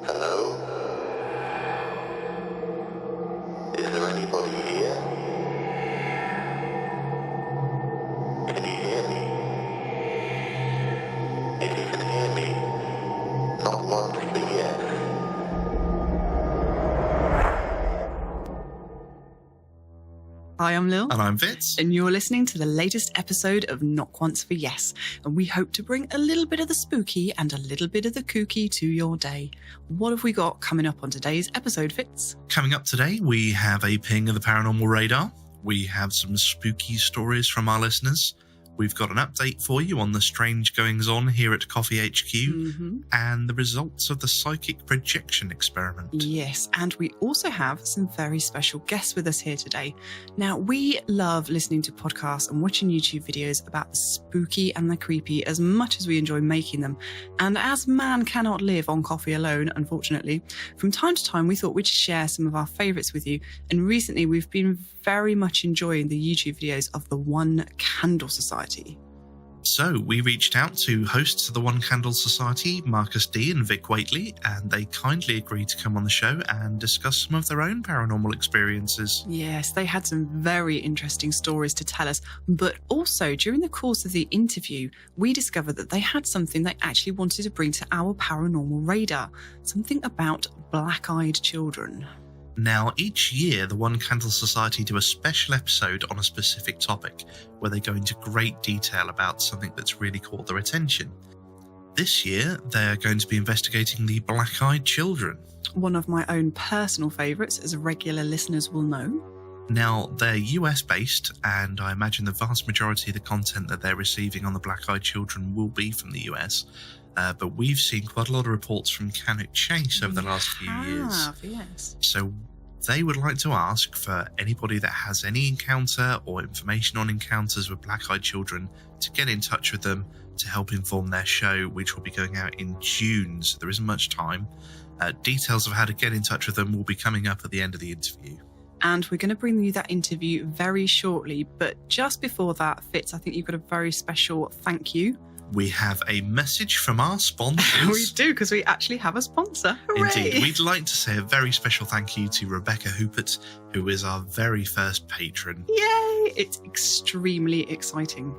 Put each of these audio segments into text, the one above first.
Hello? Is there anybody here? Can you hear me? If you can hear me, not once but yes. Hi, I'm Lil. And I'm Fitz. And you're listening to the latest episode of Not Once for Yes. And we hope to bring a little bit of the spooky and a little bit of the kooky to your day. What have we got coming up on today's episode, Fitz? Coming up today, we have a ping of the paranormal radar. We have some spooky stories from our listeners. We've got an update for you on the strange goings-on here at KOFY HQ and the results of the psychic projection experiment. Yes, and we also have some very special guests with us here today. Now, we love listening to podcasts and watching YouTube videos about the spooky and the creepy as much as we enjoy making them. And as man cannot live on coffee alone, unfortunately, from time to time we thought we'd share some of our favourites with you. And recently we've been very much enjoying the YouTube videos of the One Candle Society. So we reached out to hosts of the One Candle Society, Marcus D and Vic Whateley, and they kindly agreed to come on the show and discuss some of their own paranormal experiences. Yes, they had some very interesting stories to tell us, but also during the course of the interview, we discovered that they had something they actually wanted to bring to our paranormal radar, something about black-eyed children. Now, each year, the One Candle Society do a special episode on a specific topic, where they go into great detail about something that's really caught their attention. This year, they're going to be investigating the black-eyed children. One of my own personal favourites, as regular listeners will know. Now, they're US-based, and I imagine the vast majority of the content that they're receiving on the black-eyed children will be from the US. But we've seen quite a lot of reports from Cannock Chase over the last few years. Yes. So they would like to ask for anybody that has any encounter or information on encounters with black-eyed children to get in touch with them to help inform their show, which will be going out in June, so there isn't much time. Details of how to get in touch with them will be coming up at the end of the interview. And we're going to bring you that interview very shortly. But just before that, Fitz, I think you've got a very special thank you. We have a message from our sponsors. We do, because we actually have a sponsor. Hooray! Indeed. We'd like to say a very special thank you to Rebecca Houppert, who is our very first patron. Yay! It's extremely exciting.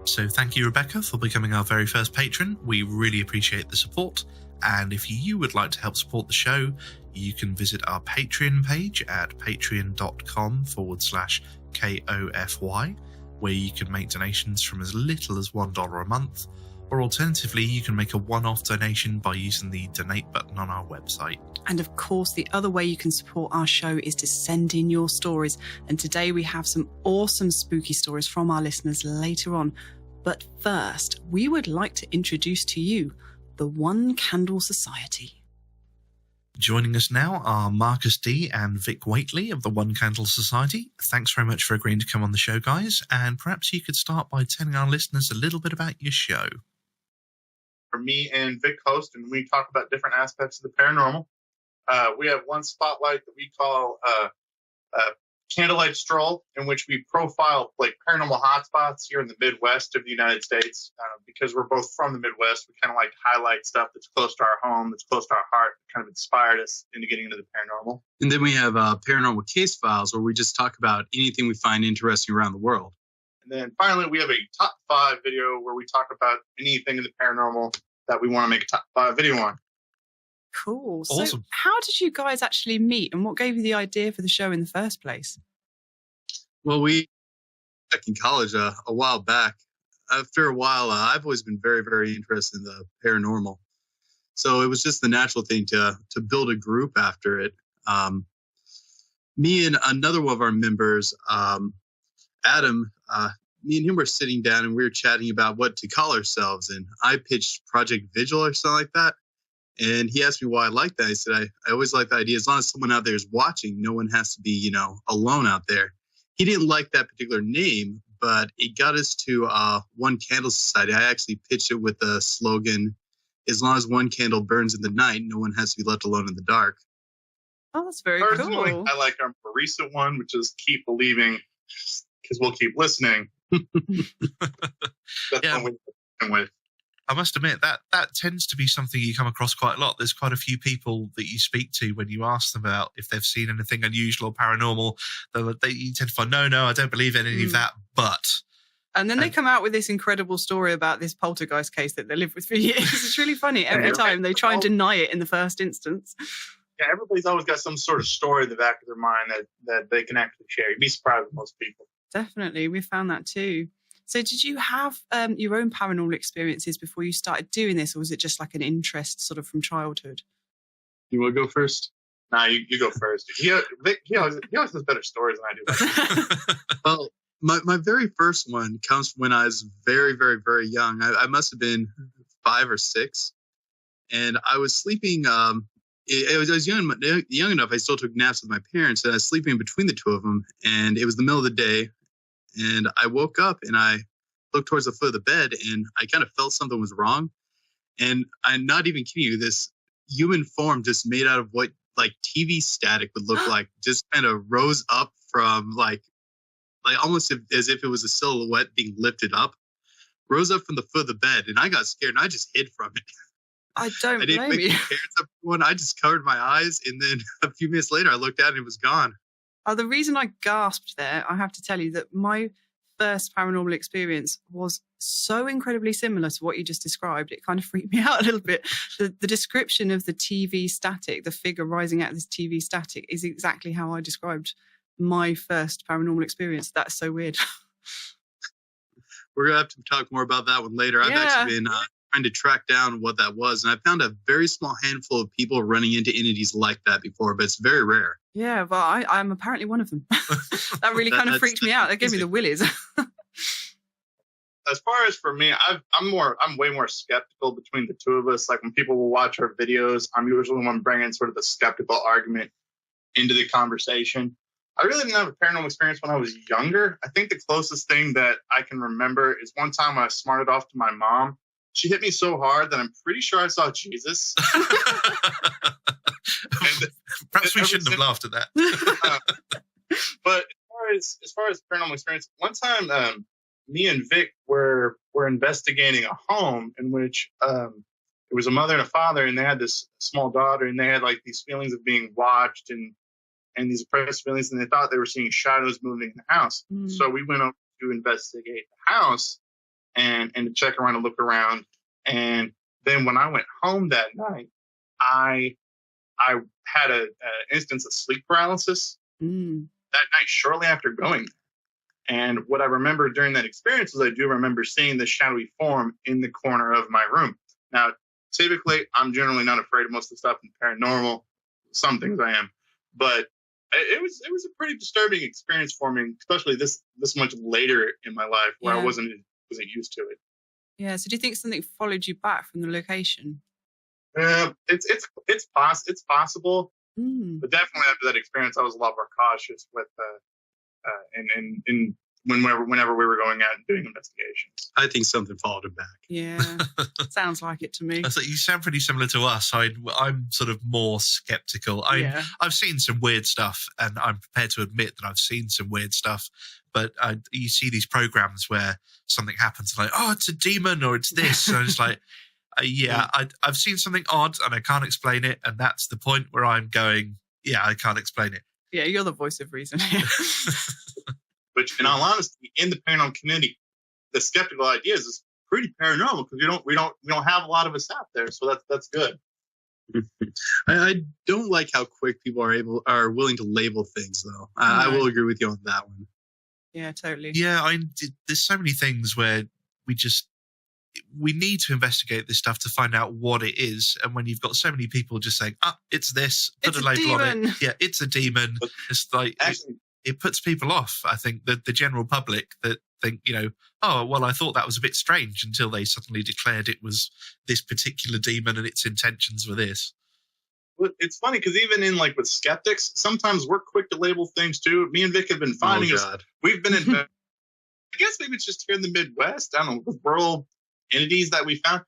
So thank you, Rebecca, for becoming our very first patron. We really appreciate the support. And if you would like to help support the show, you can visit our Patreon page at patreon.com/KOFY, where you can make donations from as little as $1 a month, or alternatively, you can make a one-off donation by using the donate button on our website. And of course, the other way you can support our show is to send in your stories. And today we have some awesome spooky stories from our listeners later on. But first, we would like to introduce to you the One Candle Society. Joining us now are Marcus D and Vic Whateley of the One Candle Society. Thanks very much for agreeing to come on the show, guys. And perhaps you could start by telling our listeners a little bit about your show. For me and Vic host, and we talk about different aspects of the paranormal. We have one spotlight that we call Candlelight Stroll, in which we profile like paranormal hotspots here in the Midwest of the United States. Because we're both from the Midwest, we kind of like to highlight stuff that's close to our home, that's close to our heart, kind of inspired us into getting into the paranormal. And then we have Paranormal Case Files, where we just talk about anything we find interesting around the world. And then finally, we have a top 5 video where we talk about anything in the paranormal that we want to make a top 5 video on. Cool. Awesome. So how did you guys actually meet, and what gave you the idea for the show in the first place? Well, back in college a while back, after a while, I've always been very, very interested in the paranormal. So it was just the natural thing to build a group after it. Me and another one of our members, Adam, me and him were sitting down and we were chatting about what to call ourselves. And I pitched Project Vigil or something like that. And he asked me why I liked that. I said, I always like the idea, as long as someone out there is watching, no one has to be, alone out there. He didn't like that particular name, but it got us to One Candle Society. I actually pitched it with the slogan, as long as one candle burns in the night, no one has to be left alone in the dark. Oh, that's very Personally, cool. I like our more recent one, which is Keep Believing, because we'll keep listening. That's Yeah. one we with. I must admit that tends to be something you come across quite a lot. There's quite a few people that you speak to when you ask them about if they've seen anything unusual or paranormal. You tend to find, no, I don't believe in any of that, but... And then they come out with this incredible story about this poltergeist case that they lived with for years. It's really funny. Every time they try and deny it in the first instance. Yeah, everybody's always got some sort of story in the back of their mind that they can actually share. You'd be surprised with most people. Definitely. We found that too. So did you have your own paranormal experiences before you started doing this, or was it just like an interest sort of from childhood? You want to go first? Nah, you go first. He always has better stories than I do. Well, my very first one comes from when I was very, very, very young. I must have been 5 or 6. And I was sleeping. I was young enough. I still took naps with my parents. And I was sleeping between the two of them. And it was the middle of the day. And I woke up and I looked towards the foot of the bed. And I kind of felt something was wrong. And I'm not even kidding you. This human form just made out of what like TV static would look like. Just kind of rose up from like almost as if it was a silhouette being lifted up. Rose up from the foot of the bed. And I got scared and I just hid from it. I don't I didn't blame you. I just covered my eyes, and then a few minutes later, I looked at it and it was gone. The reason I gasped there, I have to tell you that my first paranormal experience was so incredibly similar to what you just described. It kind of freaked me out a little bit. The description of the TV static, the figure rising out of this TV static, is exactly how I described my first paranormal experience. That's so weird. We're going to have to talk more about that one later. I've actually been trying to track down what that was. And I found a very small handful of people running into entities like that before, but it's very rare. Yeah, well, I'm apparently one of them. That really kind of freaked me out. That gave me the willies. As far as for me, I'm way more skeptical between the two of us. Like when people will watch our videos, I'm usually the one bringing sort of the skeptical argument into the conversation. I really didn't have a paranormal experience when I was younger. I think the closest thing that I can remember is one time I smarted off to my mom. She hit me so hard that I'm pretty sure I saw Jesus. Perhaps we shouldn't have laughed at that. But as far as paranormal experience, one time me and Vic were investigating a home in which it was a mother and a father, and they had this small daughter, and they had like these feelings of being watched and these oppressive feelings, and they thought they were seeing shadows moving in the house. So we went over to investigate the house and to check around and look around. And then when I went home that night, I had an instance of sleep paralysis that night shortly after going there. And what I remember during that experience is I do remember seeing the shadowy form in the corner of my room. Now, typically, I'm generally not afraid of most of the stuff in paranormal. Some things I am. But it was a pretty disturbing experience for me, especially this much later in my life where I wasn't used to it. Yeah. So do you think something followed you back from the location? It's possible, but definitely after that experience, I was a lot more cautious with whenever we were going out and doing investigations. I think something followed him back. Yeah, sounds like it to me. So you sound pretty similar to us. I'm sort of more skeptical. I've seen some weird stuff, and I'm prepared to admit that I've seen some weird stuff. But you see these programs where something happens, like, oh, it's a demon or it's this. So it's like, I've seen something odd and I can't explain it. And that's the point where I'm going, I can't explain it. Yeah, you're the voice of reason. But in all honesty, in the paranormal community, the skeptical ideas is pretty paranormal because we don't have a lot of us out there, so that's good. I don't like how quick people are willing to label things, though. I will agree with you on that one. Yeah, totally. Yeah, there's so many things where we need to investigate this stuff to find out what it is. And when you've got so many people just saying, it's this, put a label on it. Yeah, it's a demon. It's like, actually, it puts people off. I think the general public that think, oh, well, I thought that was a bit strange until they suddenly declared it was this particular demon and its intentions were this. Well, it's funny because even in with skeptics, sometimes we're quick to label things too. Me and Vic have been finding we've been in, I guess maybe it's just here in the Midwest, I don't know, with rural entities that we found.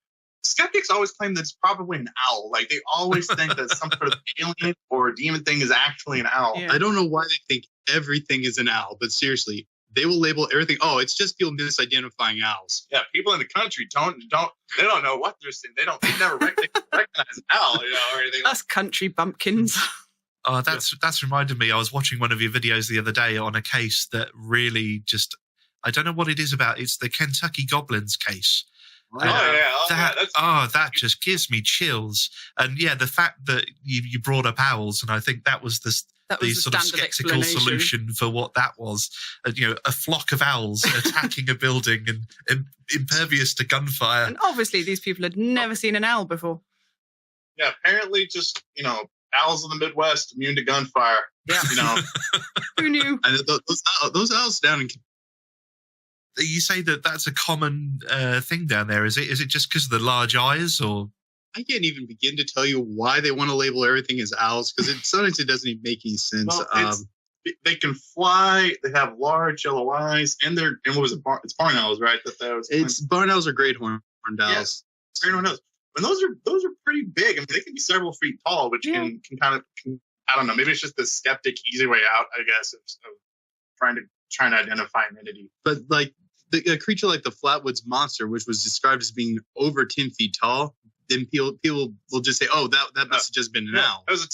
Skeptics always claim that it's probably an owl. Like they always think that some sort of alien or demon thing is actually an owl. Yeah. I don't know why they think everything is an owl, but seriously, they will label everything. Oh, it's just people misidentifying owls. Yeah, people in the country don't know what they're seeing. They never recognize owl, or anything. That's country bumpkins. Oh, that's reminded me. I was watching one of your videos the other day on a case that really just, I don't know what it is about. It's the Kentucky Goblins case. That just gives me chills. And yeah, the fact that you brought up owls, and I think that was the sort of skeptical solution for what that was. A flock of owls attacking a building and impervious to gunfire. And obviously these people had never seen an owl before. Yeah, apparently just, owls in the Midwest immune to gunfire. Yeah. Who knew? And those owls down in... You say that's a common thing down there. Is it just because of the large eyes, or? I can't even begin to tell you why they want to label everything as owls, because sometimes it doesn't even make any sense. Well, they can fly. They have large yellow eyes, and what was it? It's barn owls, right? Barn owls or great horned owls. Yes, great horned owls. And those are pretty big. I mean, they can be several feet tall, which can kind of I don't know. Maybe it's just the skeptic easy way out, I guess, of trying to identify an entity. But like a creature like the Flatwoods Monster, which was described as being over 10 feet tall, then people will just say, "Oh, that must have just been an owl." It was a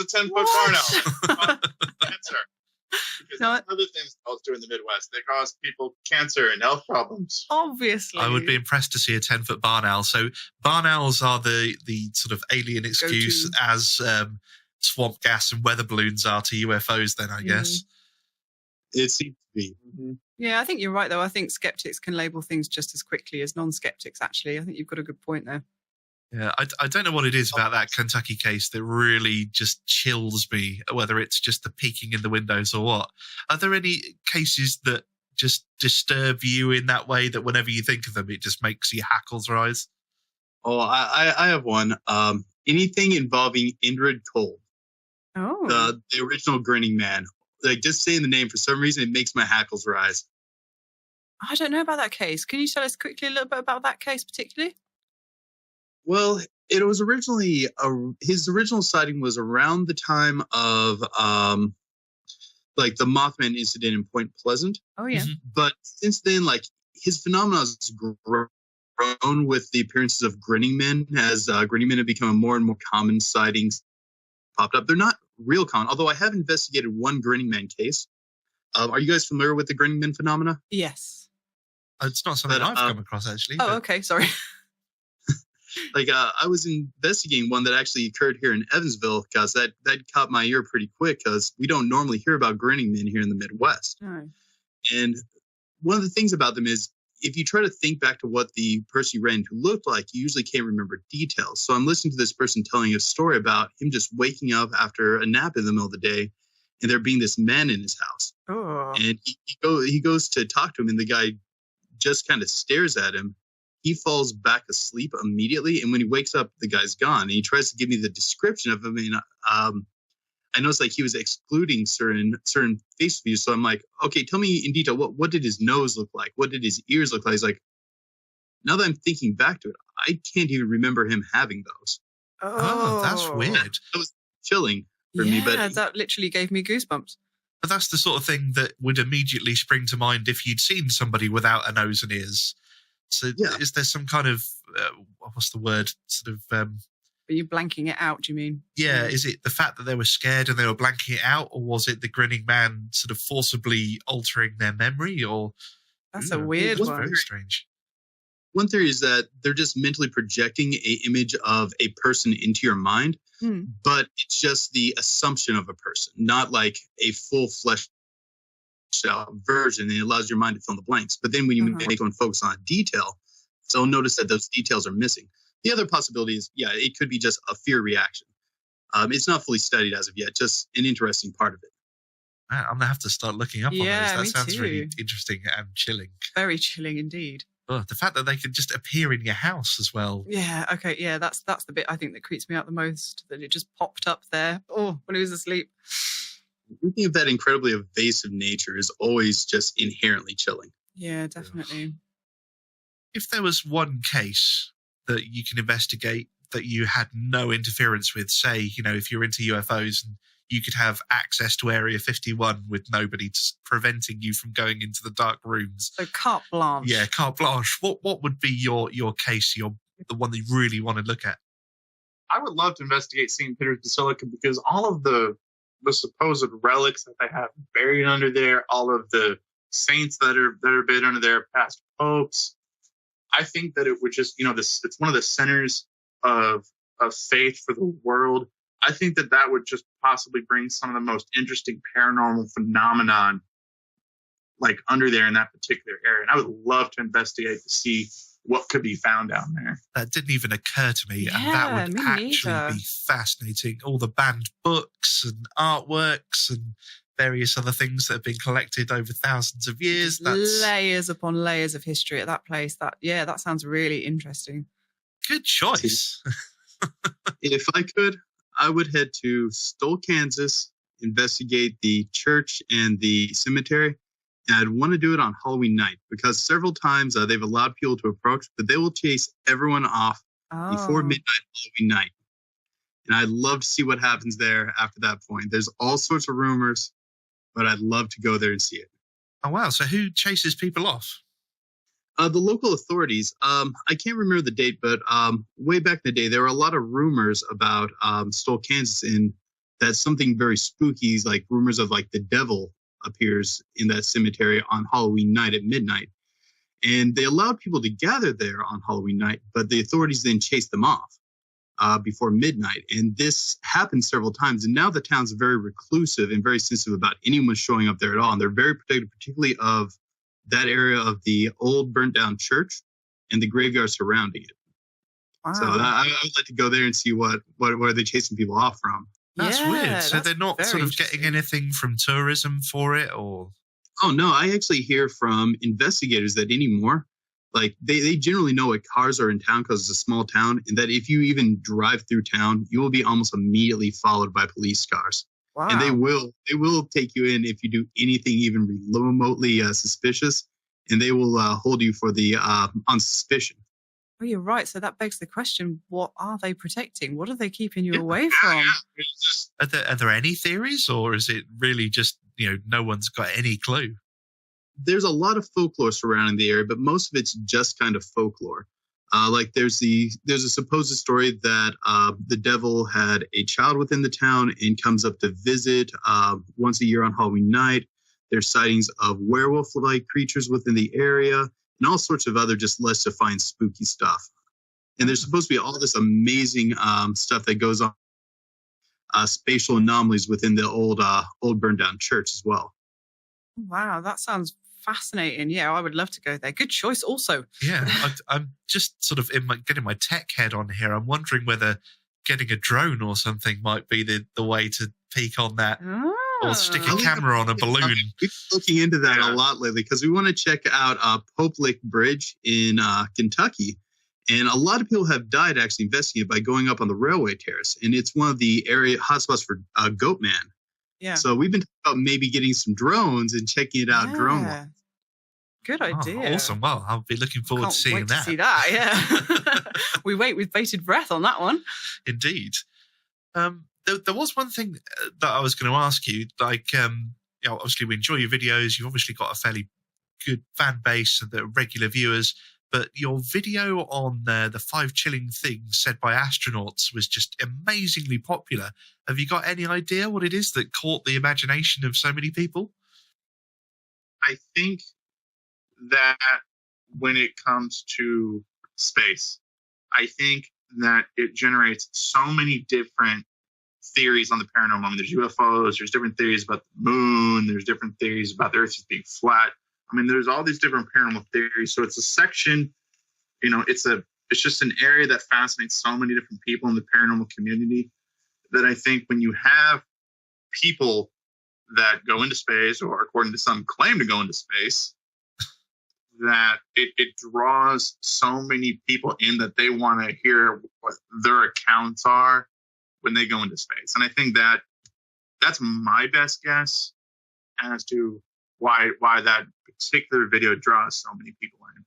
10-foot barn owl. Cancer. Because other things owls do in the Midwest, they cause people cancer and health problems. Obviously, I would be impressed to see a 10-foot barn owl. So barn owls are the sort of alien excuse as swamp gas and weather balloons are to UFOs. Then I guess it seems to be. Mm-hmm. Yeah, I think you're right though. I think skeptics can label things just as quickly as non-skeptics. Actually, I think you've got a good point there. Yeah, I don't know what it is about that Kentucky case that really just chills me, whether it's just the peeking in the windows or what. Are there any cases that just disturb you in that way that whenever you think of them, it just makes your hackles rise? Oh, I have one. Anything involving Indrid Cold. Oh. The original Grinning Man. Like, just saying the name, for some reason, it makes my hackles rise. I don't know about that case. Can you tell us quickly a little bit about that case particularly? Well, it was originally his original sighting was around the time of like the Mothman incident in Point Pleasant. Oh yeah. Mm-hmm. But since then, like his phenomenon has grown with the appearances of grinning men, as grinning men have become a more and more common sightings popped up. They're not real common, although I have investigated one grinning man case. Are you guys familiar with the grinning man phenomena? Yes. It's not something I've come across actually. Oh, okay. Sorry. Like I was investigating one that actually occurred here in Evansville, because that caught my ear pretty quick, because we don't normally hear about grinning men here in the Midwest. No. And one of the things about them is if you try to think back to what the person you ran into looked like, you usually can't remember details. So I'm listening to this person telling a story about him just waking up after a nap in the middle of the day and there being this man in his house. Oh. And he goes to talk to him, and the guy just kind of stares at him. He falls back asleep immediately, and when he wakes up, the guy's gone. And he tries to give me the description of him, and I noticed like he was excluding certain face views. So I'm like, okay, tell me in detail, what did his nose look like? What did his ears look like? He's like, now that I'm thinking back to it, I can't even remember him having those. Oh, that's weird. That was chilling for me. But that literally gave me goosebumps. But that's the sort of thing that would immediately spring to mind if you'd seen somebody without a nose and ears. So is there some kind of, what's the word, sort of... Are you blanking it out, do you mean? Yeah, is it the fact that they were scared and they were blanking it out, or was it the grinning man sort of forcibly altering their memory? Or That's a weird one. Very strange. One theory is that they're just mentally projecting an image of a person into your mind, but it's just the assumption of a person, not like a full fleshed out version. And it allows your mind to fill in the blanks. But then when you make one focus on a detail, they'll notice that those details are missing. The other possibility is, it could be just a fear reaction. It's not fully studied as of yet, just an interesting part of it. I'm going to have to start looking up on those. That sounds really interesting and chilling. Very chilling indeed. Oh, the fact that they could just appear in your house as well. Yeah, okay, yeah, that's the bit I think that creeps me out the most, that it just popped up there, when he was asleep. Thinking of that incredibly evasive nature is always just inherently chilling. Yeah, definitely. If there was one case that you can investigate that you had no interference with, say, if you're into UFOs and you could have access to Area 51 with nobody preventing you from going into the dark rooms. So carte blanche. Yeah, carte blanche. What would be your case, the one that you really want to look at? I would love to investigate St. Peter's Basilica because all of the supposed relics that they have buried under there, all of the saints that are buried under there, past popes. I think that it would just, it's one of the centers of faith for the world. I think that would just possibly bring some of the most interesting paranormal phenomenon like under there in that particular area. And I would love to investigate to see what could be found down there. That didn't even occur to me. Yeah, and that would me actually neither. be fascinating. All the banned books and artworks and various other things that have been collected over thousands of years. That's layers upon layers of history at that place. That sounds really interesting. good choice. If I could, I would head to Stoll, Kansas, investigate the church and the cemetery. And I'd want to do it on Halloween night because several times they've allowed people to approach, but they will chase everyone off before midnight Halloween night. And I'd love to see what happens there after that point. There's all sorts of rumors, but I'd love to go there and see it. Oh, wow. So who chases people off? The local authorities, I can't remember the date, but way back in the day, there were a lot of rumors about Stoll, Kansas, and that something very spooky, like rumors of like the devil appears in that cemetery on Halloween night at midnight. And they allowed people to gather there on Halloween night, but the authorities then chased them off before midnight. And this happened several times. And now the town's very reclusive and very sensitive about anyone showing up there at all. And they're very protective, particularly of that area of the old burnt down church and the graveyard surrounding it. Wow. So I would like to go there and see what are they chasing people off from. That's weird. So they're not very sort of getting anything from tourism for it, or? Oh, no, I actually hear from investigators that anymore, like they generally know what cars are in town because it's a small town, and that if you even drive through town, you will be almost immediately followed by police cars. Wow. And they will take you in if you do anything even remotely suspicious, and they will hold you for the on suspicion. Oh, you're right. So that begs the question, what are they protecting? What are they keeping you away from? Are there any theories, or is it really just, no one's got any clue? There's a lot of folklore surrounding the area, but most of it's just kind of folklore. Like there's a supposed story that the devil had a child within the town and comes up to visit once a year on Halloween night. There's sightings of werewolf-like creatures within the area and all sorts of other just less defined spooky stuff. And there's supposed to be all this amazing stuff that goes on, spatial anomalies within the old burned down church as well. Wow, that sounds fascinating. Yeah, I would love to go there. Good choice also. Yeah, I'm just sort of getting my tech head on here. I'm wondering whether getting a drone or something might be the way to peek on that. Or stick a camera on a balloon. We've been looking into that a lot lately because we want to check out Pope Lake Bridge in Kentucky. And a lot of people have died actually investigating it by going up on the railway terrace. And it's one of the area hotspots for Goatman. Yeah. So we've been talking about maybe getting some drones and checking it out drone-wise. Good idea. Oh, awesome. Well, I'll be looking forward to seeing that. To see that, yeah. We wait with bated breath on that one. Indeed. There was one thing that I was going to ask you. Like, obviously we enjoy your videos. You've obviously got a fairly good fan base and the regular viewers. But your video on the 5 chilling things said by astronauts was just amazingly popular. Have you got any idea what it is that caught the imagination of so many people? I think that when it comes to space, I think that it generates so many different theories on the paranormal. I mean, there's UFOs, there's different theories about the moon, there's different theories about the Earth just being flat. I mean, there's all these different paranormal theories. So it's a section, it's just an area that fascinates so many different people in the paranormal community that I think when you have people that go into space, or according to some claim to go into space, that it draws so many people in that they want to hear what their accounts are when they go into space. And I think that's my best guess as to why that particular video draws so many people in.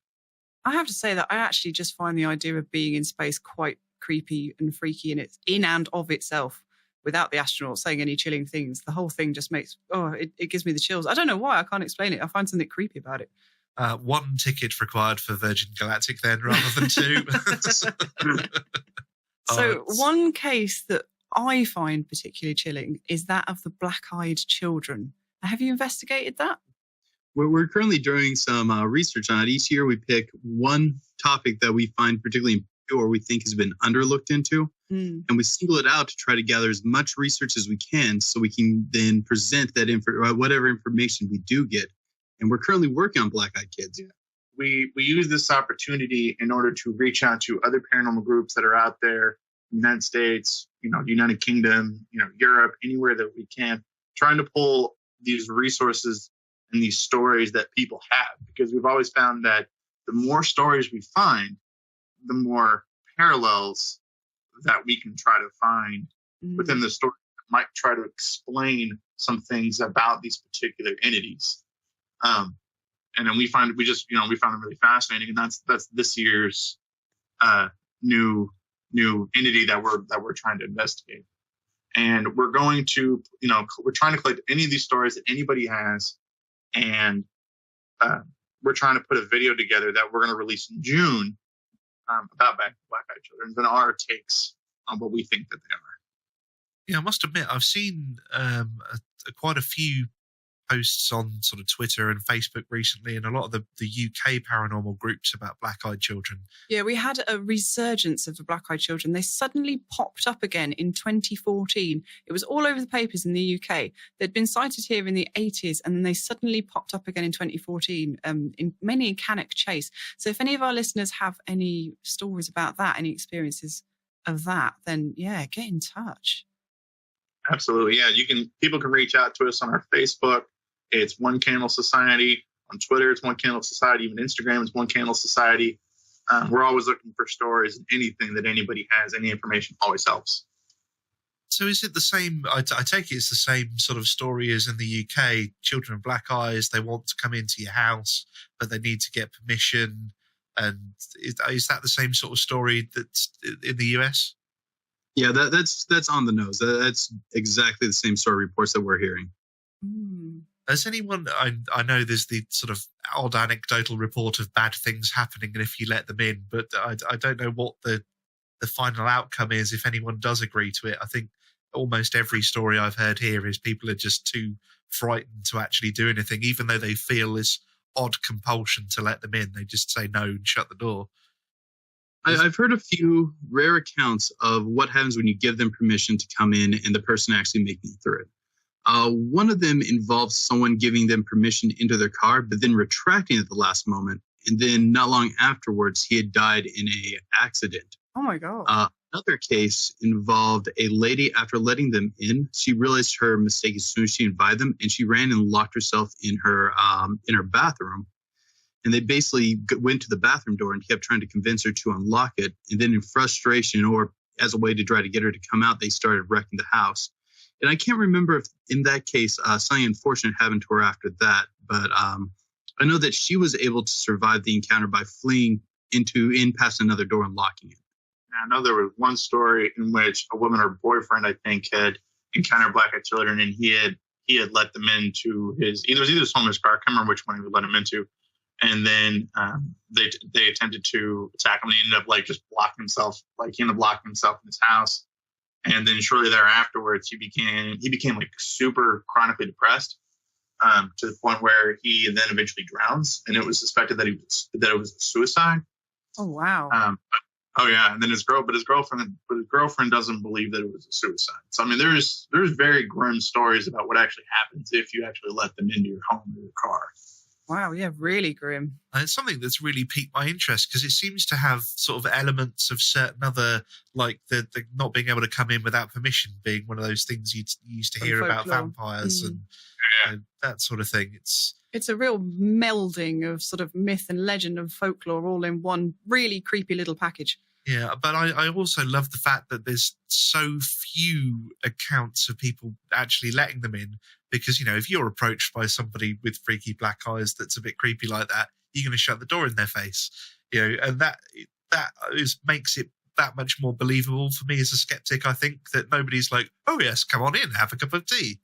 I have to say that I actually just find the idea of being in space quite creepy and freaky in and of itself. without the astronaut saying any chilling things, the whole thing just makes, it gives me the chills. I don't know why. I can't explain it. I find something creepy about it. 1 ticket required for Virgin Galactic then, rather than 2. So one case that I find particularly chilling is that of the black-eyed children. Have you investigated that? We're currently doing some research on it. Each year we pick one topic that we find particularly important or we think has been underlooked into, and we single it out to try to gather as much research as we can so we can then present that whatever information we do get. And we're currently working on black-eyed kids. Yeah. We use this opportunity in order to reach out to other paranormal groups that are out there, United States, United Kingdom, Europe, anywhere that we can, trying to pull these resources and these stories that people have, because we've always found that the more stories we find, the more parallels that we can try to find within the story that might try to explain some things about these particular entities. And then we found them really fascinating, and that's this year's new entity that we're trying to investigate. And we're going to, we're trying to collect any of these stories that anybody has, and we're trying to put a video together that we're going to release in June about black-eyed children and our takes on what we think that they are. Yeah, I must admit, I've seen quite a few posts on sort of Twitter and Facebook recently, and a lot of the UK paranormal groups about black-eyed children. Yeah, we had a resurgence of the black-eyed children. They suddenly popped up again in 2014. It was all over the papers in the UK. They'd been sighted here in the 80s, and then they suddenly popped up again in 2014, mainly in Cannock Chase. So if any of our listeners have any stories about that, any experiences of that, then yeah, get in touch. Absolutely, yeah. People can reach out to us on our Facebook. It's One Candle Society. On Twitter, it's One Candle Society. Even Instagram, it's One Candle Society. We're always looking for stories, and anything that anybody has, any information always helps. So is it the same? I take it it's the same sort of story as in the UK. Children with black eyes, they want to come into your house, but they need to get permission. And is that the same sort of story that's in the US? Yeah, that's on the nose. That's exactly the same story reports that we're hearing. Has anyone, I know there's the sort of odd anecdotal report of bad things happening and if you let them in, but I don't know what the final outcome is if anyone does agree to it. I think almost every story I've heard here is people are just too frightened to actually do anything, even though they feel this odd compulsion to let them in. They just say no and shut the door. I've heard a few rare accounts of what happens when you give them permission to come in and the person actually making it through it. One of them involves someone giving them permission into their car, but then retracting at the last moment. And then not long afterwards, he had died in an accident. Oh, my God. Another case involved a lady. After letting them in, she realized her mistake as soon as she invited them, and she ran and locked herself in her bathroom. And they basically went to the bathroom door and kept trying to convince her to unlock it. And then in frustration, or as a way to try to get her to come out, they started wrecking the house. And I can't remember if in that case something unfortunate happened to her after that. But I know that she was able to survive the encounter by fleeing in past another door and locking it. I know there was one story in which a woman or boyfriend, I think, had encountered black-eyed children, and he had let them into his either his home or his car. I can't remember which one he would let them into. And then they attempted to attack him. And he ended up just blocking himself. He ended up locking himself in his house. And then shortly thereafterwards, he became super chronically depressed, to the point where he then eventually drowns. And it was suspected that it was a suicide. Oh wow. Oh yeah. And then his girlfriend doesn't believe that it was a suicide. So I mean, there's very grim stories about what actually happens if you actually let them into your home or your car. Wow, yeah, really grim. And it's something that's really piqued my interest because it seems to have sort of elements of certain other, like the not being able to come in without permission being one of those things you used to hear about vampires and that sort of thing. It's a real melding of sort of myth and legend and folklore all in one really creepy little package. Yeah, but I also love the fact that there's so few accounts of people actually letting them in because, if you're approached by somebody with freaky black eyes that's a bit creepy like that, you're going to shut the door in their face, and that makes it that much more believable for me as a skeptic. I think that nobody's like, oh yes, come on in, have a cup of tea.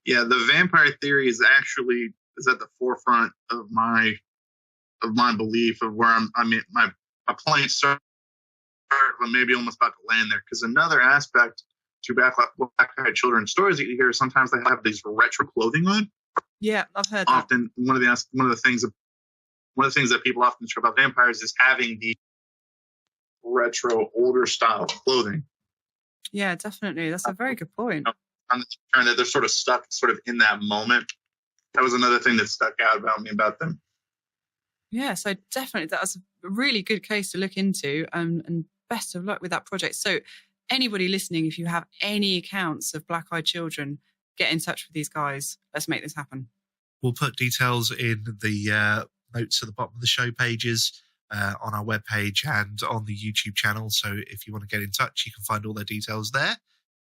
Yeah, the vampire theory is at the forefront of my belief of where my plane started, but maybe almost about to land there. Because another aspect to black-eyed children stories that you hear, sometimes they have these retro clothing on. Yeah, I've heard often that. One of the things that people often talk about vampires is having the retro, older style clothing. Yeah, definitely. That's a very good point. And that they're sort of stuck in that moment. That was another thing that stuck out about them. Yeah, so definitely that's a really good case to look into, and best of luck with that project. So anybody listening, if you have any accounts of black-eyed children, get in touch with these guys. Let's make this happen. We'll put details in the notes at the bottom of the show pages, on our webpage and on the YouTube channel. So if you want to get in touch, you can find all their details there.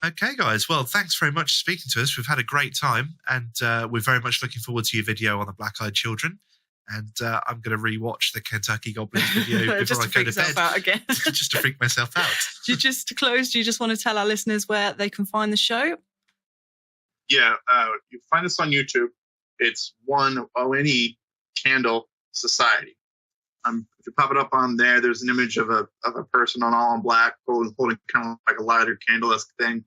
Okay, guys. Well, thanks very much for speaking to us. We've had a great time, and we're very much looking forward to your video on the black-eyed children. And I'm going to rewatch the Kentucky Goblins video before I go to bed. Out again. Just to freak myself out. Do you just want to tell our listeners where they can find the show? Yeah, you find us on YouTube. It's one ONE Candle Society. If you pop it up on there, there's an image of a person all in black holding kind of like a lighter candle-esque thing.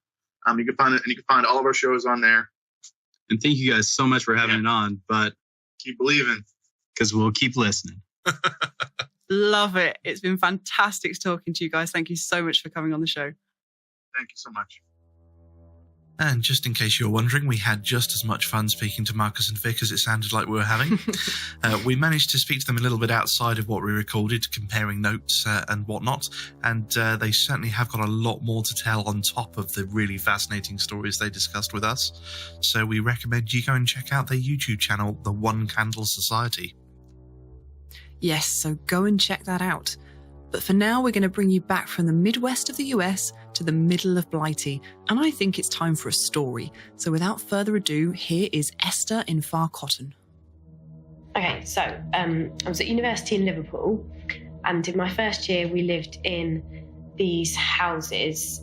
You can find it, and you can find all of our shows on there. And thank you guys so much for having it on. But keep believing, because we'll keep listening. Love it. It's been fantastic talking to you guys. Thank you so much for coming on the show. Thank you so much. And just in case you're wondering, we had just as much fun speaking to Marcus and Vic as it sounded like we were having. We managed to speak to them a little bit outside of what we recorded, comparing notes and whatnot, and they certainly have got a lot more to tell on top of the really fascinating stories they discussed with us. So we recommend you go and check out their YouTube channel, The One Candle Society. Yes, so go and check that out. But for now, we're going to bring you back from the Midwest of the US to the middle of Blighty, and I think it's time for a story. So without further ado, here is Esther in Far Cotton. Okay, so I was at university in Liverpool, and in my first year we lived in these houses,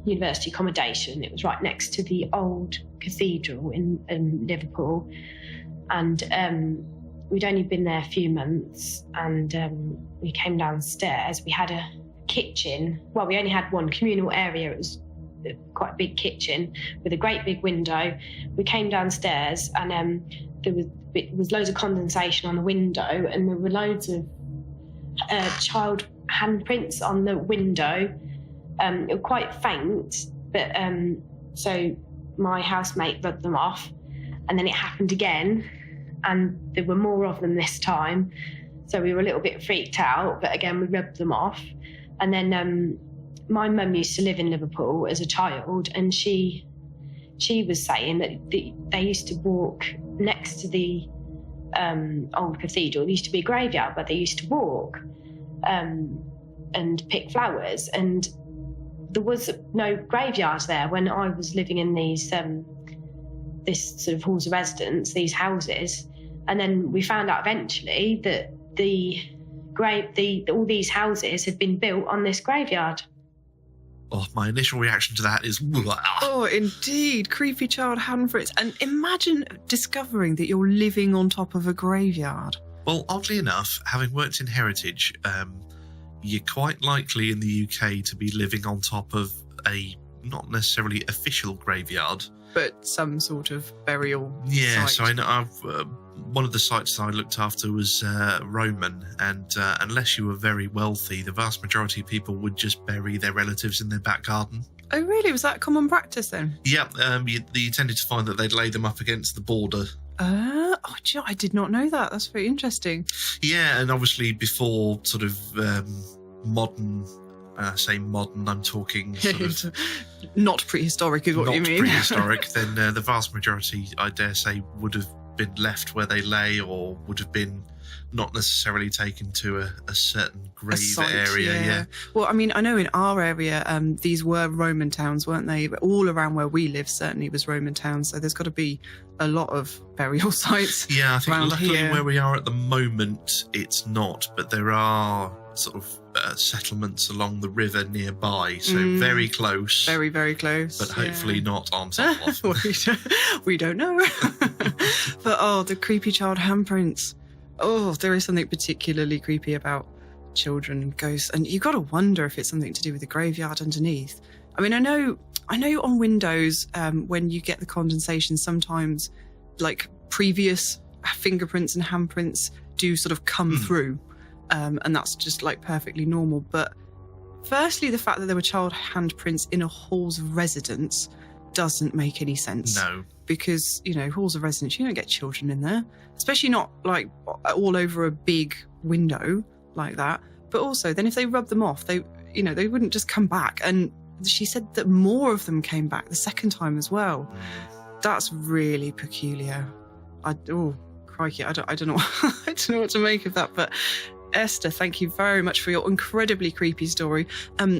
university accommodation. It was right next to the old cathedral in Liverpool, and we'd only been there a few months, and we came downstairs. We had a kitchen. Well, we only had one communal area. It was quite a big kitchen with a great big window. We came downstairs, and there was loads of condensation on the window, and there were loads of child handprints on the window. It was quite faint, but so my housemate rubbed them off, and then it happened again. And there were more of them this time. So we were a little bit freaked out, but again, we rubbed them off. And then my mum used to live in Liverpool as a child, and she was saying that they used to walk next to the old cathedral. There used to be a graveyard, but they used to walk and pick flowers. And there was no graveyards there when I was living in these this sort of halls of residence, these houses. And then we found out eventually that all these houses had been built on this graveyard. Oh, my initial reaction to that is, Wah! Oh, indeed. Creepy child handprints. And imagine discovering that you're living on top of a graveyard. Well, oddly enough, having worked in heritage, you're quite likely in the UK to be living on top of a not necessarily official graveyard, but some sort of burial site. So I know one of the sites that I looked after was Roman, and unless you were very wealthy, the vast majority of people would just bury their relatives in their back garden. Oh, really? Was that common practice then? Yeah, you tended to find that they'd lay them up against the border. I did not know that. That's very interesting. Yeah, and obviously before sort of modern... say modern, I'm talking sort of... not prehistoric is what you mean. Not prehistoric, then the vast majority, I dare say, would have been left where they lay, or would have been not necessarily taken to a certain grave area. Yeah. Well, I mean, I know in our area, these were Roman towns, weren't they? But all around where we live certainly was Roman towns. So there's got to be a lot of burial sites. Yeah, I think luckily here. Where we are at the moment, it's not. But there are sort of settlements along the river nearby, so very close. Very, very close. But hopefully not on top of. We don't know. But the creepy child handprints. Oh, there is something particularly creepy about children and ghosts, and you got to wonder if it's something to do with the graveyard underneath. I mean, I know on windows, when you get the condensation, sometimes like previous fingerprints and handprints do sort of come through, and that's just like perfectly normal. But firstly, the fact that there were child handprints in a hall's residence doesn't make any sense. No. Because, halls of residence, you don't get children in there, especially not like all over a big window like that. But also, then if they rub them off, they wouldn't just come back. And she said that more of them came back the second time as well. That's really peculiar. Crikey, I don't know. I don't know what to make of that. But Esther, thank you very much for your incredibly creepy story.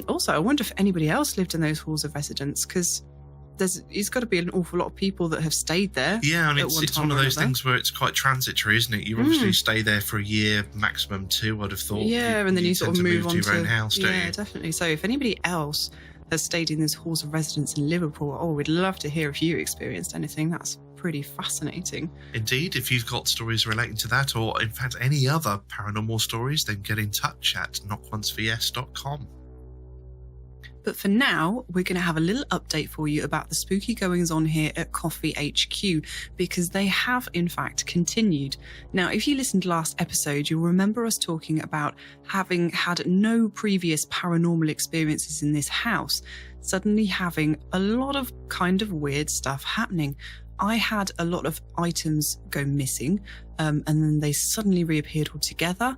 Also, I wonder if anybody else lived in those halls of residence, because there's got to be an awful lot of people that have stayed there. Yeah, and it's one of those things where it's quite transitory, isn't it? You obviously stay there for a year, maximum 2, I'd have thought. Yeah, and then you sort of move on to your own house, don't you? Yeah, definitely. So if anybody else has stayed in those halls of residence in Liverpool, we'd love to hear if you experienced anything. That's pretty fascinating. Indeed, if you've got stories relating to that, or in fact any other paranormal stories, then get in touch at knockoncevs.com. But for now, we're going to have a little update for you about the spooky goings on here at KOFY HQ, because they have in fact continued. Now, if you listened last episode, you'll remember us talking about having had no previous paranormal experiences in this house, suddenly having a lot of kind of weird stuff happening. I had a lot of items go missing, and then they suddenly reappeared altogether,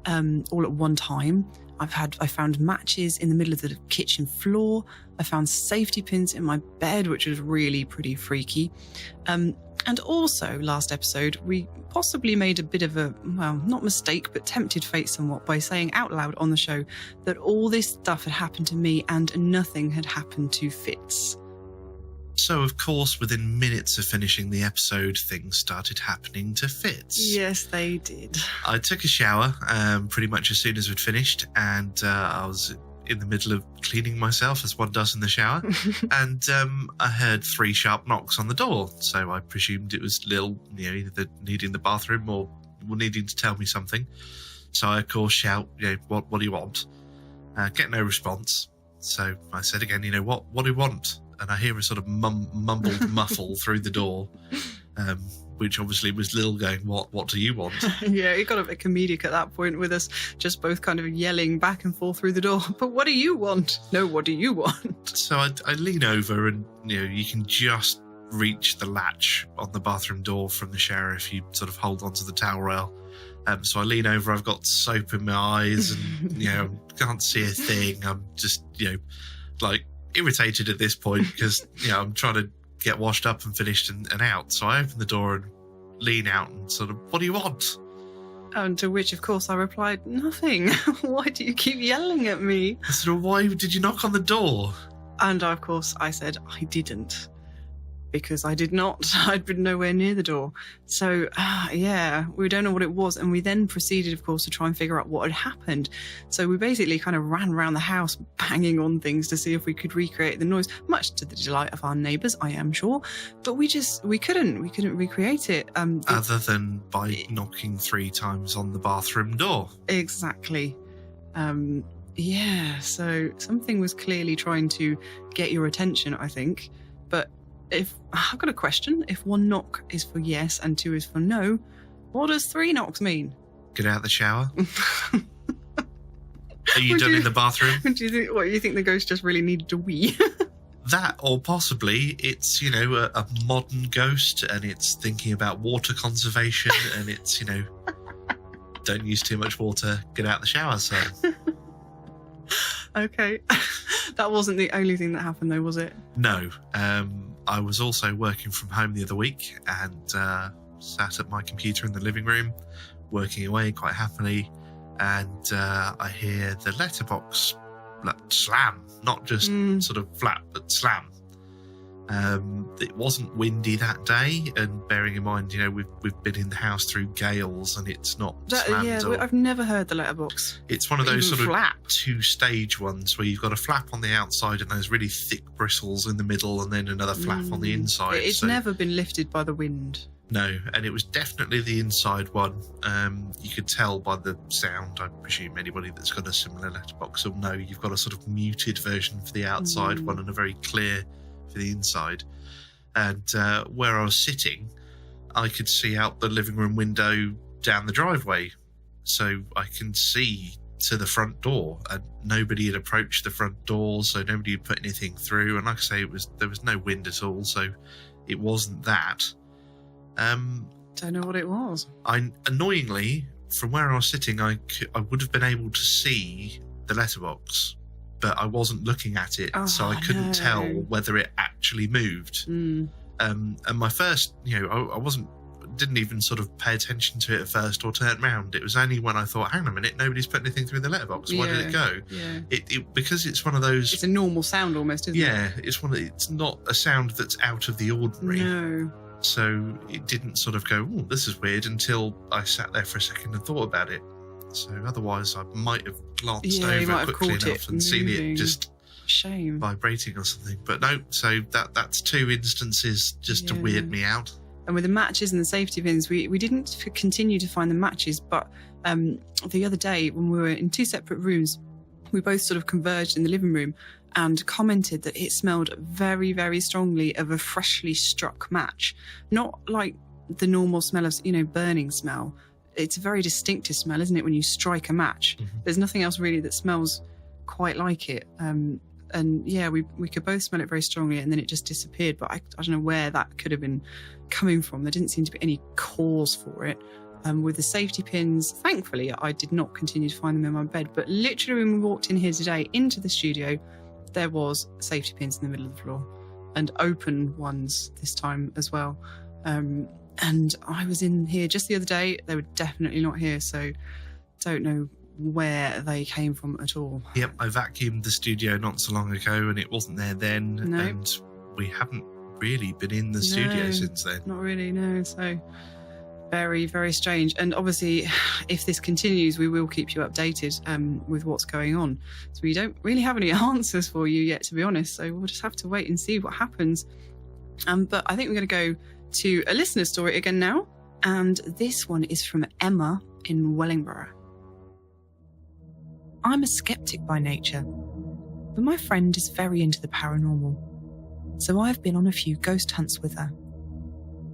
all at one time. I found matches in the middle of the kitchen floor. I found safety pins in my bed, which was really pretty freaky. And also, last episode, we possibly made a bit of a, not mistake, but tempted fate somewhat by saying out loud on the show that all this stuff had happened to me and nothing had happened to Fitz. So, of course, within minutes of finishing the episode, things started happening to Fitz. Yes, they did. I took a shower pretty much as soon as we'd finished, and I was in the middle of cleaning myself, as one does in the shower, and I heard 3 sharp knocks on the door. So I presumed it was Lil, either needing the bathroom or needing to tell me something. So I, of course, shout, what do you want? Get no response. So I said again, what do you want? And I hear a sort of mumbled muffle through the door, which obviously was Lil going, what do you want? Yeah, it got a bit comedic at that point with us just both kind of yelling back and forth through the door. But what do you want? No, what do you want? So I lean over and, you can just reach the latch on the bathroom door from the shower if you sort of hold onto the towel rail. So I lean over, I've got soap in my eyes and, can't see a thing. I'm just, irritated at this point because I'm trying to get washed up and finished and out. So I open the door and lean out and sort of, what do you want? And to which, of course, I replied, nothing. Why do you keep yelling at me? I said, well, why did you knock on the door? And of course I said I didn't, because I did not. I'd been nowhere near the door. So, we don't know what it was. And we then proceeded, of course, to try and figure out what had happened. So we basically kind of ran around the house banging on things to see if we could recreate the noise, much to the delight of our neighbours, I am sure. But we couldn't recreate it. Other than by knocking 3 times on the bathroom door. Exactly. So something was clearly trying to get your attention, I think. But I've got a question. If 1 knock is for yes and 2 is for no, what does 3 knocks mean? Get out of the shower. Are you done in the bathroom? Do you think the ghost just really needed a wee? That, or possibly it's, a modern ghost and it's thinking about water conservation and it's, don't use too much water, get out the shower, so. Okay. That wasn't the only thing that happened though, was it? No. I was also working from home the other week and sat at my computer in the living room, working away quite happily, and I hear the letterbox slam, not just sort of flat, but slam. It wasn't windy that day, and bearing in mind, we've been in the house through gales, and it's not slammed or- I've never heard the letterbox. It's one of those Even sort flap. of two-stage ones where you've got a flap on the outside and those really thick bristles in the middle, and then another flap on the inside. It's never been lifted by the wind. No, and it was definitely the inside one. You could tell by the sound. I presume anybody that's got a similar letterbox will know you've got a sort of muted version for the outside one and a very clear for the inside. And where I was sitting, I could see out the living room window down the driveway, so I can see to the front door, and nobody had approached the front door, so nobody had put anything through. And like I say, there was no wind at all, so it wasn't that. Don't know what it was. Annoyingly, from where I was sitting, I would have been able to see the letterbox, but I wasn't looking at it, so I couldn't tell whether it actually moved. And my first, I didn't even sort of pay attention to it at first or turn around. It was only when I thought, hang on a minute, nobody's put anything through the letterbox. Why did it go? Yeah. It because it's one of those. It's a normal sound almost, isn't it? Yeah, it's not a sound that's out of the ordinary. No. So it didn't sort of go, oh, this is weird, until I sat there for a second and thought about it. So otherwise I might have glanced over quickly enough and seen it just vibrating or something. But no, so that's two instances just to weird me out. And with the matches and the safety pins, we didn't continue to find the matches, but the other day when we were in two separate rooms, we both sort of converged in the living room and commented that it smelled very, very strongly of a freshly struck match. Not like the normal smell of, burning smell. It's a very distinctive smell, isn't it, when you strike a match? Mm-hmm. There's nothing else really that smells quite like it. And yeah, we could both smell it very strongly, and then it just disappeared. But I don't know where that could have been coming from. There didn't seem to be any cause for it. With the safety pins, thankfully, I did not continue to find them in my bed. But literally when we walked in here today into the studio, there was safety pins in the middle of the floor, and open ones this time as well. And I was in here just the other day. They were definitely not here, so don't know where they came from at all. Yep, I vacuumed the studio not so long ago, and it wasn't there then. No. And we haven't really been in the studio since then. Not really, no. So very, very strange. And obviously, if this continues, we will keep you updated with what's going on. So we don't really have any answers for you yet, to be honest. So we'll just have to wait and see what happens. But I think we're going to go to a listener story again now. And this one is from Emma in Wellingborough. I'm a skeptic by nature, but my friend is very into the paranormal. So I've been on a few ghost hunts with her.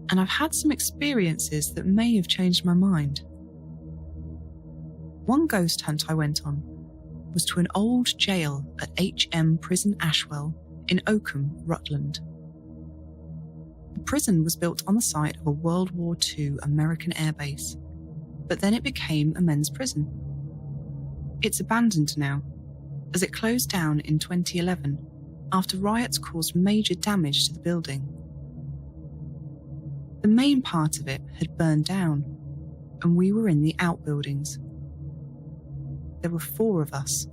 And I've had some experiences that may have changed my mind. One ghost hunt I went on was to an old jail at HM Prison Ashwell in Oakham, Rutland. The prison was built on the site of a World War II American airbase, but then it became a men's prison. It's abandoned now, as it closed down in 2011 after riots caused major damage to the building. The main part of it had burned down, and we were in the outbuildings. There were 4 of us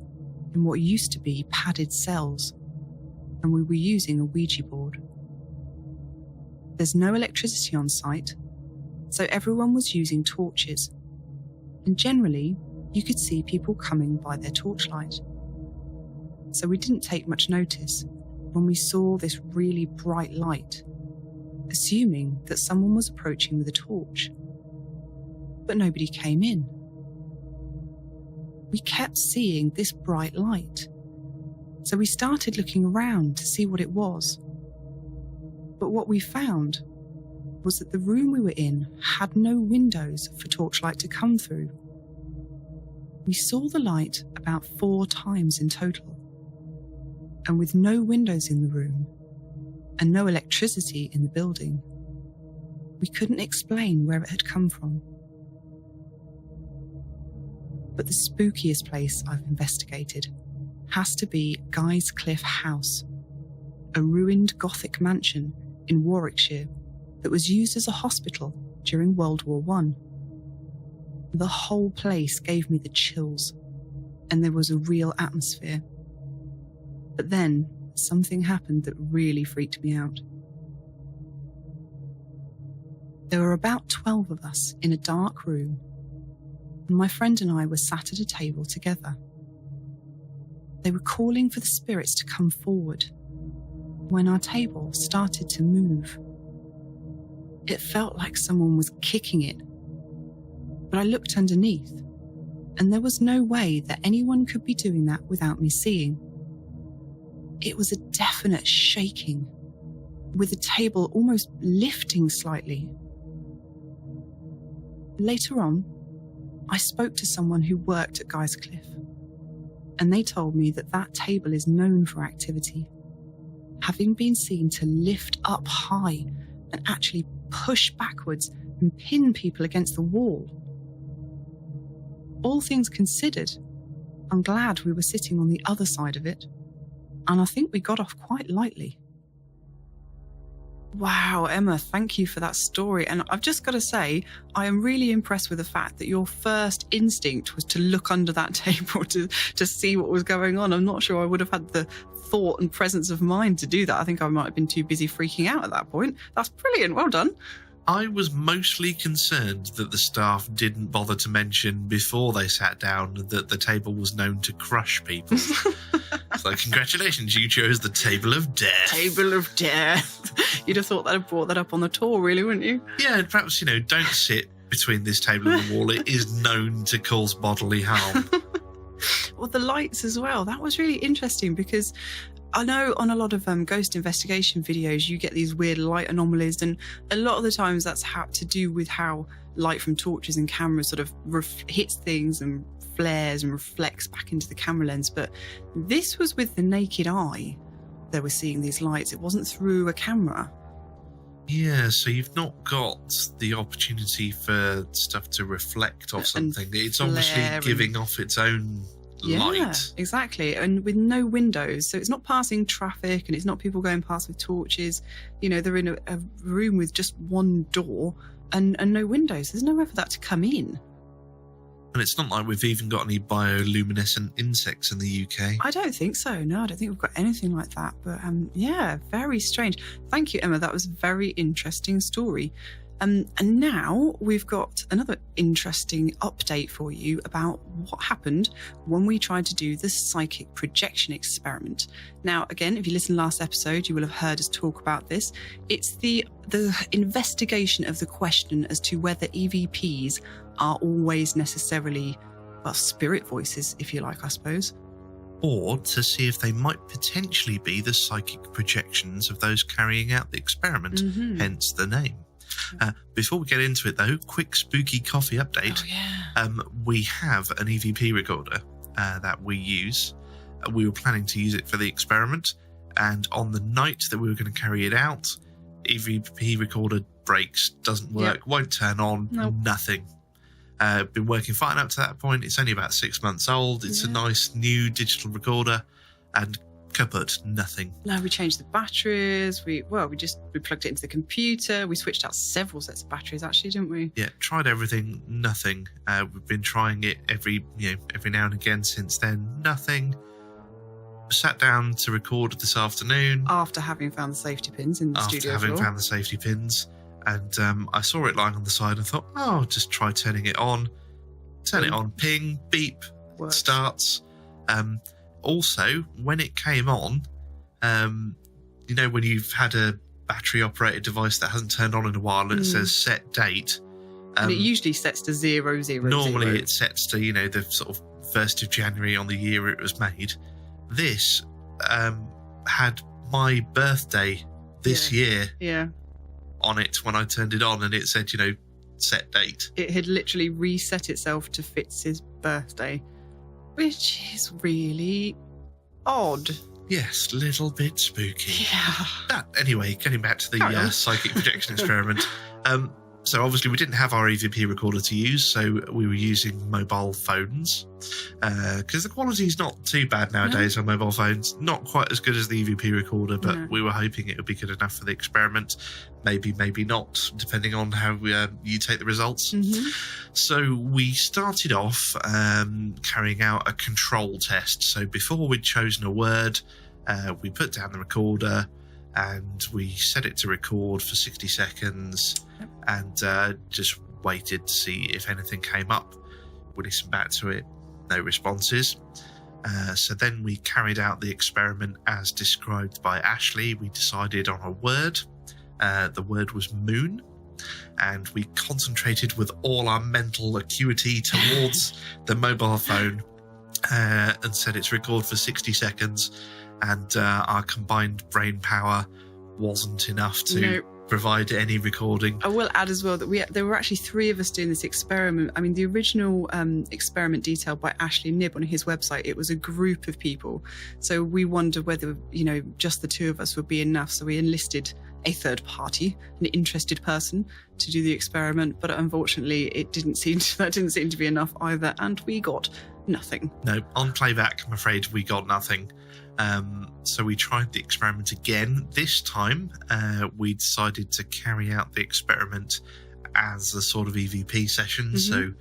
in what used to be padded cells, and we were using a Ouija board. There's no electricity on site, so everyone was using torches, and generally you could see people coming by their torchlight. So we didn't take much notice when we saw this really bright light, assuming that someone was approaching with a torch. But nobody came in. We kept seeing this bright light, so we started looking around to see what it was. But what we found was that the room we were in had no windows for torchlight to come through. We saw the light about 4 times in total, and with no windows in the room and no electricity in the building, we couldn't explain where it had come from. But the spookiest place I've investigated has to be Guy's Cliff House, a ruined Gothic mansion in Warwickshire that was used as a hospital during World War I. The whole place gave me the chills, and there was a real atmosphere. But then, something happened that really freaked me out. There were about 12 of us in a dark room, and my friend and I were sat at a table together. They were calling for the spirits to come forward when our table started to move. It felt like someone was kicking it, but I looked underneath, and there was no way that anyone could be doing that without me seeing. It was a definite shaking, with the table almost lifting slightly. Later on, I spoke to someone who worked at Guy's Cliff, and they told me that that table is known for activity, having been seen to lift up high and actually push backwards and pin people against the wall. All things considered, I'm glad we were sitting on the other side of it, and I think we got off quite lightly. Wow, Emma, thank you for that story. And I've just got to say, I am really impressed with the fact that your first instinct was to look under that table to see what was going on. I'm not sure I would have had the thought and presence of mind to do that. I think I might have been too busy freaking out at that point. That's brilliant. Well done. I was mostly concerned that the staff didn't bother to mention before they sat down that the table was known to crush people. So congratulations, you chose the table of death. Table of death. You'd have thought that had brought that up on the tour, really, wouldn't you? Yeah, and perhaps, don't sit between this table and the wall. It is known to cause bodily harm. Well, the lights as well. That was really interesting because I know on a lot of ghost investigation videos, you get these weird light anomalies, and a lot of the times that's to do with how light from torches and cameras sort of hits things and flares and reflects back into the camera lens. But this was with the naked eye. They were seeing these lights. It wasn't through a camera. Yeah, so you've not got the opportunity for stuff to reflect off something. It's obviously giving off its own light. Yeah, exactly. And with no windows. So it's not passing traffic and it's not people going past with torches. They're in a room with just one door and no windows. There's nowhere for that to come in. And it's not like we've even got any bioluminescent insects in the UK. I don't think so. No, I don't think we've got anything like that. But yeah, very strange. Thank you, Emma. That was a very interesting story. And now we've got another interesting update for you about what happened when we tried to do the psychic projection experiment. Now, again, if you listened last episode, you will have heard us talk about this. It's the investigation of the question as to whether EVPs are always necessarily, spirit voices, if you like, I suppose. Or to see if they might potentially be the psychic projections of those carrying out the experiment, hence the name. Before we get into it, though, quick spooky coffee update. Oh, yeah. We have an EVP recorder that we use. We were planning to use it for the experiment, and on the night that we were going to carry it out, EVP recorder breaks, doesn't work, won't turn on, nothing. Been working fine up to that point. It's only about 6 months old. It's a nice new digital recorder, and cupboard, nothing. No, we changed the batteries. We plugged it into the computer. We switched out several sets of batteries, actually, didn't we? Yeah, tried everything, nothing. We've been trying it every now and again since then, nothing. Sat down to record this afternoon after having found the safety pins in the studio floor. Found the safety pins, and I saw it lying on the side and thought, I'll just try turning it on. Turn it on, ping, beep, Works. Starts. Also, when it came on, when you've had a battery-operated device that hasn't turned on in a while and it says set date. And it usually sets to 000. Normally it sets to, the sort of 1st of January on the year it was made. This had my birthday this year on it when I turned it on, and it said, set date. It had literally reset itself to Fitz's birthday. Which is really odd. Yes, a little bit spooky. Yeah. Anyway, getting back to the psychic projection experiment. So obviously we didn't have our EVP recorder to use, so we were using mobile phones. Because the quality is not too bad nowadays on mobile phones. Not quite as good as the EVP recorder, but we were hoping it would be good enough for the experiment. Maybe, maybe not, depending on how you take the results. So we started off carrying out a control test. So before we'd chosen a word, We put down the recorder and we set it to record for 60 seconds and just waited to see if anything came up. We listened back to it, no responses. So then we carried out the experiment as described by Ashley. We decided on a word. The word was moon. And we concentrated with all our mental acuity towards the mobile phone and set it to record for 60 seconds. And our combined brain power wasn't enough to provide any recording. I will add as well that there were actually 3 of us doing this experiment. I mean, the original experiment detailed by Ashley Knibb on his website, it was a group of people. So we wondered whether, just the 2 of us would be enough. So we enlisted a third party, an interested person, to do the experiment. But unfortunately, that didn't seem to be enough either. And we got nothing. No, on playback, I'm afraid we got nothing. So we tried the experiment again. This time, we decided to carry out the experiment as a sort of EVP session. Mm-hmm. So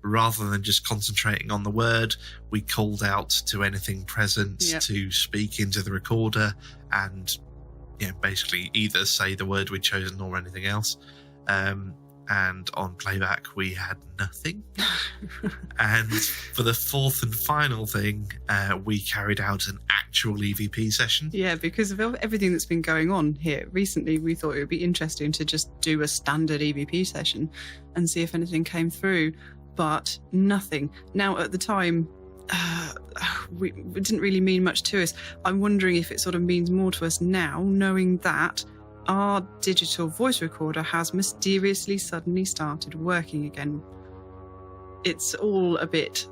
rather than just concentrating on the word, we called out to anything present to speak into the recorder and basically either say the word we'd chosen or anything else. And on playback, we had nothing. And for the 4th and final thing, we carried out an actual EVP session. Yeah, because of everything that's been going on here recently, we thought it would be interesting to just do a standard EVP session and see if anything came through, but nothing. Now, at the time, it didn't really mean much to us. I'm wondering if it sort of means more to us now, knowing that our digital voice recorder has mysteriously suddenly started working again. It's all a bit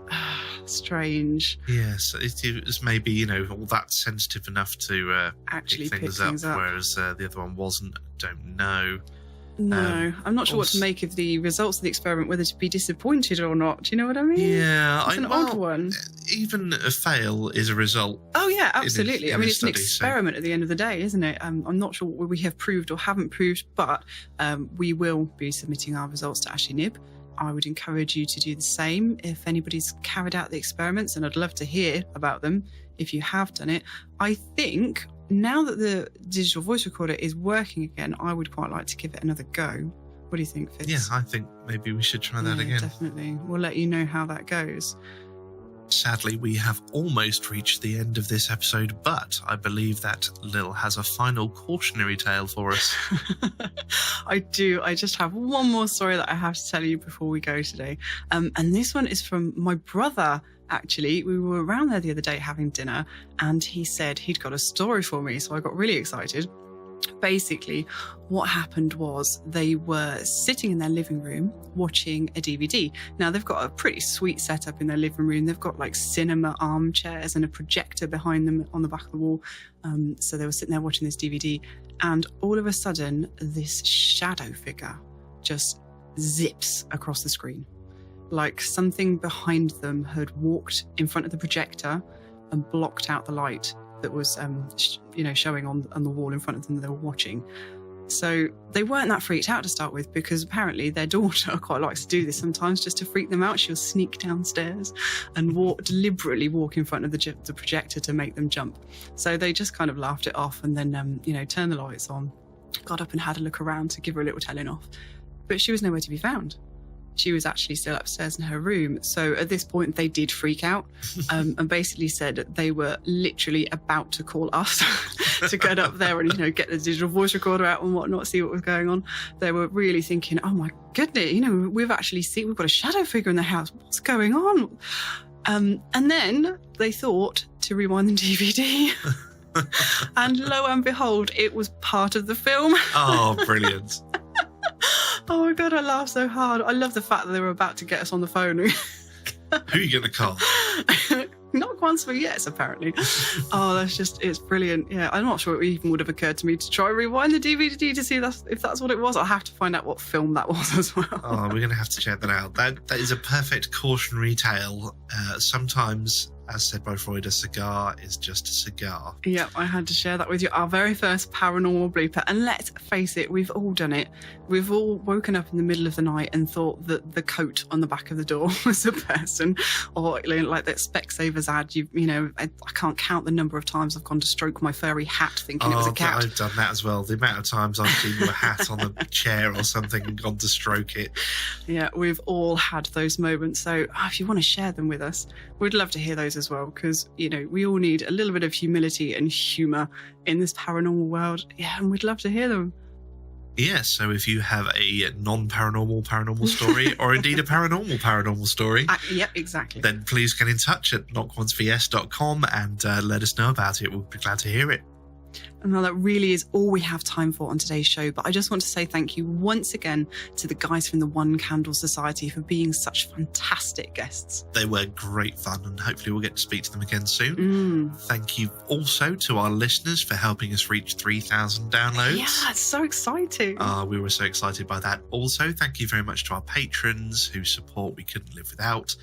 strange. Yes, it was maybe, all that sensitive enough to actually pick things up, whereas the other one wasn't. I don't know. No, I'm not sure what to make of the results of the experiment, whether to be disappointed or not. Do you know what I mean? Yeah. It's an odd one. Even a fail is a result. Oh, yeah, absolutely. It's an experiment at the end of the day, isn't it? I'm not sure what we have proved or haven't proved, but we will be submitting our results to Ashley Knibb. I would encourage you to do the same if anybody's carried out the experiments, and I'd love to hear about them if you have done it. I think now that the digital voice recorder is working again, I would quite like to give it another go. What do you think, Fitz? Yeah, I think maybe we should try that again. Definitely. We'll let you know how that goes. Sadly, we have almost reached the end of this episode, but I believe that Lil has a final cautionary tale for us. I do. I just have one more story that I have to tell you before we go today. And this one is from my brother. Actually, we were around there the other day having dinner, and he said he'd got a story for me, so I got really excited. Basically, what happened was they were sitting in their living room watching a DVD. Now, they've got a pretty sweet setup in their living room. They've got like cinema armchairs and a projector behind them on the back of the wall. So they were sitting there watching this DVD, and all of a sudden, this shadow figure just zips across the screen. Like something behind them had walked in front of the projector and blocked out the light that was, showing on the wall in front of them that they were watching. So they weren't that freaked out to start with, because apparently their daughter quite likes to do this sometimes just to freak them out. She'll sneak downstairs and deliberately walk in front of the projector to make them jump. So they just kind of laughed it off and then, turned the lights on, got up and had a look around to give her a little telling off. But she was nowhere to be found. She was actually still upstairs in her room. So at this point, they did freak out and basically said they were literally about to call us to get up there and, get the digital voice recorder out and whatnot, see what was going on. They were really thinking, oh my goodness, we've got a shadow figure in the house. What's going on? And then they thought to rewind the DVD. And lo and behold, it was part of the film. Oh, brilliant. Oh my God, I laughed so hard. I love the fact that they were about to get us on the phone. Who are you going to call? Not once for yes, apparently. Oh, it's brilliant. Yeah, I'm not sure it even would have occurred to me to try rewind the DVD to see if that's what it was. I'll have to find out what film that was as well. Oh, we're going to have to check that out. That is a perfect cautionary tale. Sometimes as said by Freud, a cigar is just a cigar. Yeah, I had to share that with you. Our very first paranormal blooper. And let's face it, we've all done it. We've all woken up in the middle of the night and thought that the coat on the back of the door was a person, or like that Specsavers ad. I can't count the number of times I've gone to stroke my furry hat thinking it was a cat. I've done that as well. The amount of times I've seen your hat on a chair or something and gone to stroke it. Yeah, we've all had those moments. So if you want to share them with us, we'd love to hear those as well, because, we all need a little bit of humility and humour in this paranormal world. Yeah, and we'd love to hear them. Yeah, so if you have a non-paranormal story, or indeed a paranormal story, yep, exactly, then please get in touch at knockonsvs.com and let us know about it. We'll be glad to hear it. And that really is all we have time for on today's show. But I just want to say thank you once again to the guys from the One Candle Society for being such fantastic guests. They were great fun, and hopefully we'll get to speak to them again soon. Thank you also to our listeners for helping us reach 3,000 downloads. Yeah, it's so exciting. We were so excited by that. Also, thank you very much to our patrons whose support we couldn't live without.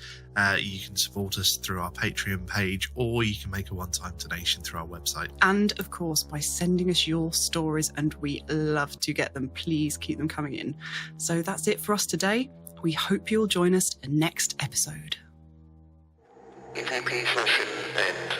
You can support us through our Patreon page, or you can make a one-time donation through our website. And, of course, by sending us your stories, and we love to get them. Please keep them coming in. So that's it for us today. We hope you'll join us next episode. EVP session end.